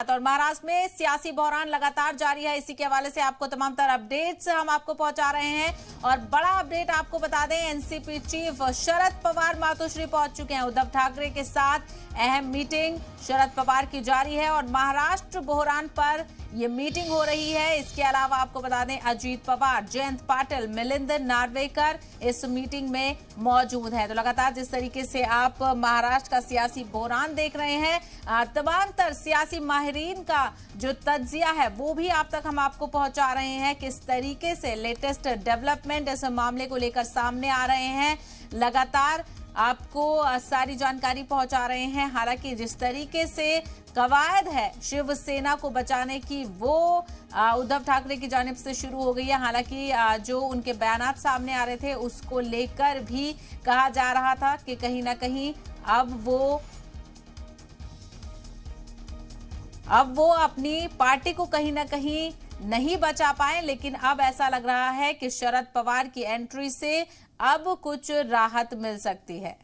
और महाराष्ट्र में सियासी बहरान लगातार जारी है। इसी के हवाले से आपको तमाम तरह अपडेट्स हम आपको पहुंचा रहे हैं। और बड़ा अपडेट आपको बता दें, एनसीपी चीफ शरद पवार मातोश्री पहुंच चुके हैं। उद्धव ठाकरे के साथ अहम मीटिंग शरद पवार की जारी है और महाराष्ट्र बहरान पर यह मीटिंग हो रही है। इसके अलावा आपको बता दें, अजीत पवार, जयंत पाटिल, मिलिंद नार्वेकर इस मीटिंग में मौजूद है। तो लगातार जिस तरीके से आप महाराष्ट्र का सियासी बहरान देख रहे हैं, तमाम तर सियासी माहिरीन का जो तज्जिया है वो भी आप तक हम आपको पहुंचा रहे हैं। किस तरीके से लेटेस्ट डेवलपमेंट इस मामले को लेकर सामने आ रहे हैं, लगातार आपको सारी जानकारी पहुंचा रहे हैं। हालांकि जिस तरीके से कवायद है शिवसेना को बचाने की, वो उद्धव ठाकरे की जानिब से शुरू हो गई है। हालांकि जो उनके बयानात सामने आ रहे थे उसको लेकर भी कहा जा रहा था कि कहीं ना कहीं अब वो अपनी पार्टी को कहीं ना कहीं नहीं बचा पाए। लेकिन अब ऐसा लग रहा है कि शरद पवार की एंट्री से अब कुछ राहत मिल सकती है।